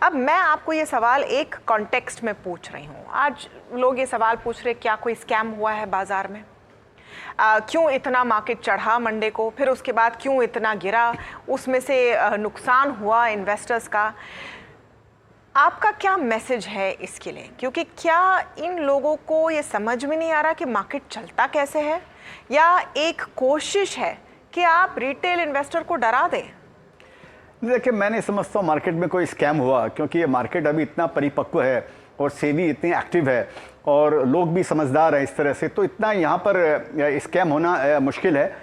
अब मैं आपको ये सवाल एक कॉन्टेक्स्ट में पूछ रही हूँ। आज लोग ये सवाल पूछ रहे क्या कोई स्कैम हुआ है बाजार में, क्यों इतना मार्केट चढ़ा मंडे को, फिर उसके बाद क्यों इतना गिरा, उसमें से नुकसान हुआ इन्वेस्टर्स का। आपका क्या मैसेज है इसके लिए? क्योंकि क्या इन लोगों को ये समझ में नहीं आ रहा कि मार्केट चलता कैसे है, या एक कोशिश है कि आप रिटेल इन्वेस्टर को डरा दें? देखिए, मैं नहीं समझता हूँ मार्केट में कोई स्कैम हुआ, क्योंकि ये मार्केट अभी इतना परिपक्व है और सेबी इतनी एक्टिव है और लोग भी समझदार हैं इस तरह से, तो इतना यहाँ पर स्कैम होना मुश्किल है।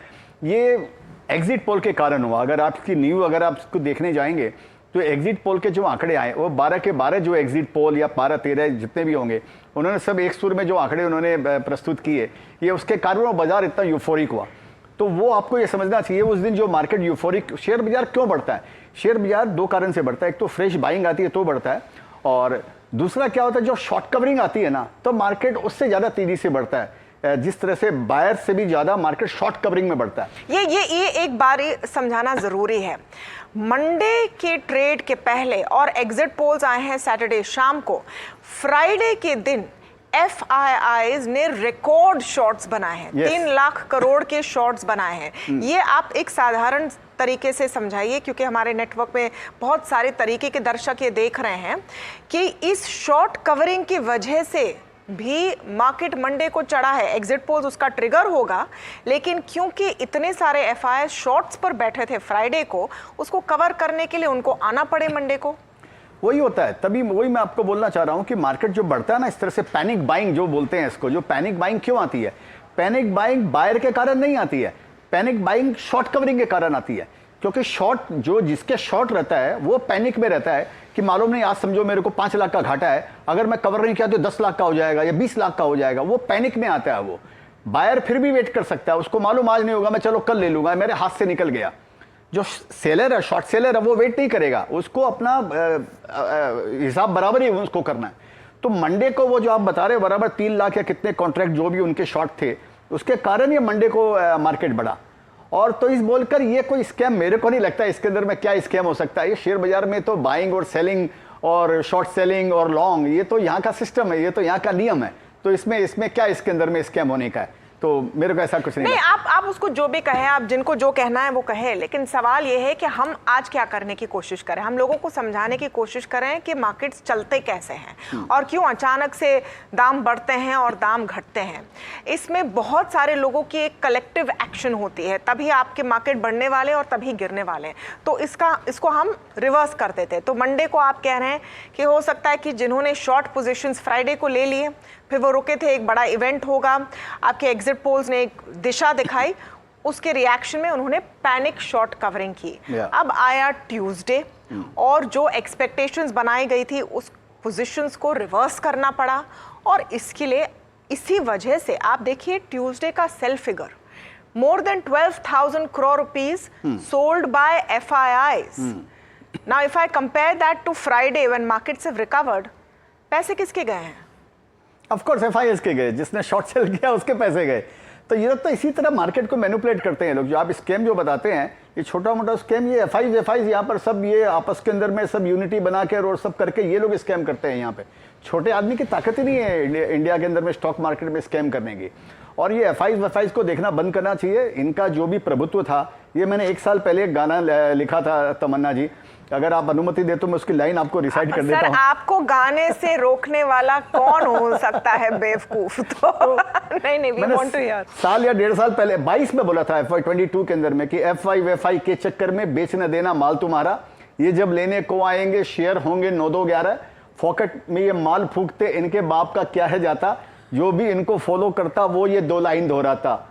ये एग्जिट पोल के कारण हुआ। अगर आपकी अगर आप इसको देखने जाएंगे तो एग्जिट पोल के जो आंकड़े आए वो 12 के 12 जो एग्जिट पोल या 12-13 जितने भी होंगे, उन्होंने सब एक सुर में जो आंकड़े उन्होंने प्रस्तुत किए, ये उसके कारण वो बाजार इतना यूफोरिक हुआ। तो वो आपको ये समझना चाहिए, उस दिन जो मार्केट यूफोरिक, शेयर बाजार क्यों बढ़ता है? शेयर बाजार दो कारण से बढ़ता है। एक तो फ्रेश बाइंग आती है तो बढ़ता है, और दूसरा क्या होता है, जो शॉर्ट कवरिंग आती है ना, तो मार्केट उससे ज्यादा तेजी से बढ़ता है। जिस तरह से बायर से भी ज्यादा मार्केट शॉर्ट कवरिंग में बढ़ता है। ये एक बार समझाना जरूरी है। मंडे के ट्रेड के पहले और एग्जिट पोल्स आए हैं सैटरडे शाम को, फ्राइडे के दिन FIIs ने रिकॉर्ड शॉर्ट्स बनाए हैं। 3 लाख करोड़ के शॉर्ट्स बनाए हैं। ये आप एक साधारण तरीके से समझाइए, क्योंकि हमारे नेटवर्क में बहुत सारे तरीके के दर्शक ये देख रहे हैं कि इस शॉर्ट कवरिंग की वजह से भी मार्केट मंडे को चढ़ा है। एग्जिट पोल्स उसका ट्रिगर होगा, लेकिन क्योंकि इतने सारे FII शॉर्ट्स पर बैठे थे फ्राइडे को, उसको कवर करने के लिए उनको आना पड़े मंडे को। वही होता है। तभी वही मैं आपको बोलना चाह रहा हूं कि मार्केट जो बढ़ता है ना, इस तरह से पैनिक बाइंग जो बोलते हैं इसको, जो पैनिक बाइंग क्यों आती है? पैनिक बाइंग बायर के कारण नहीं आती है, पैनिक बाइंग शॉर्ट कवरिंग के कारण आती है। क्योंकि शॉर्ट जो जिसके शॉर्ट रहता है वो पैनिक में रहता है कि मालूम नहीं, आज समझो मेरे को 5 लाख का घाटा है, अगर मैं कवर नहीं किया तो 10 लाख का हो जाएगा या 20 लाख का हो जाएगा। वो पैनिक में आता है। वो बायर फिर भी वेट कर सकता है, उसको मालूम आज नहीं होगा, मैं चलो कल ले लूंगा, मेरे हाथ से निकल गया। जो सेलर है, शॉर्ट सेलर है, वो वेट नहीं करेगा, उसको अपना हिसाब बराबर ही उसको करना है। तो मंडे को वो जो आप बता रहे हो बराबर 3 लाख या कितने कॉन्ट्रैक्ट जो भी उनके शॉर्ट थे, उसके कारण ये मंडे को मार्केट बढ़ा। और तो इस बोलकर ये कोई स्कैम मेरे को नहीं लगता इसके अंदर में क्या स्कैम हो सकता है। ये शेयर बाजार में तो बाइंग और सेलिंग और शॉर्ट सेलिंग और लॉन्ग, ये तो यहाँ का सिस्टम है, ये तो यहाँ का नियम है। तो इसमें क्या इसके अंदर में स्कैम होने का है? तो मेरे को ऐसा कुछ नहीं। आप उसको जो भी कहें, आप जिनको जो कहना है वो कहें, लेकिन सवाल ये है कि हम आज क्या करने की कोशिश करें। हम लोगों को समझाने की कोशिश करें कि मार्केट्स चलते कैसे हैं और क्यों अचानक से दाम बढ़ते हैं और दाम घटते हैं। इसमें बहुत सारे लोगों की एक कलेक्टिव एक्शन होती है, तभी आपके मार्केट बढ़ने वाले और तभी गिरने वाले। तो इसको हम रिवर्स कर देते। तो मंडे को आप कह रहे हैं कि हो सकता है कि जिन्होंने शॉर्ट पोजीशंस फ्राइडे को ले लिए, फिर वो रुके थे, एक बड़ा इवेंट होगा, आपके एग्जिट पोल्स ने एक दिशा दिखाई, उसके रिएक्शन में उन्होंने पैनिक शॉर्ट कवरिंग की। अब आया ट्यूसडे और जो एक्सपेक्टेशंस बनाई गई थी उस पोजीशंस को रिवर्स करना पड़ा, और इसके लिए इसी वजह से आप देखिए ट्यूसडे का sale figure more than 12,000 crore rupees sold by FIIs. Now if I compare that to Friday when markets have recovered, पैसे किसके गए हैं? ऑफ कोर्स FIIs के गए, जिसने शॉर्ट सेल किया उसके पैसे गए। तो ये तो इसी तरह मार्केट को मैनिपुलेट करते हैं लोग। जो आप स्कैम जो बताते हैं, ये छोटा मोटा स्कैम, ये FIIs यहाँ पर सब ये आपस के अंदर में सब यूनिटी बना के और सब करके ये लोग स्कैम करते हैं। यहाँ पे छोटे आदमी की ताकत ही नहीं है इंडिया के अंदर में स्टॉक मार्केट में स्कैम करने की। और ये FIIs को देखना बंद करना चाहिए। इनका जो भी प्रभुत्व था, ये मैंने 1 साल पहले एक गाना लिखा था तमन्ना जी, अगर आप अनुमति दे तो मैं उसकी लाइन आपको रिसाइट कर देता हूं। आपको गाने से रोकने वाला कौन हो सकता है बेवकूफ? तो नहीं वी वांट टू हियर। साल या 1.5 साल पहले 22 में बोला था FY22 के अंदर में कि FI के चक्कर में बेच न देना माल तुम्हारा, ये जब लेने को आएंगे शेयर होंगे 9-2-11, फॉकेट में ये माल फूकते इनके बाप का क्या है जाता, जो भी इनको फॉलो करता वो ये 2 लाइन दोहराता,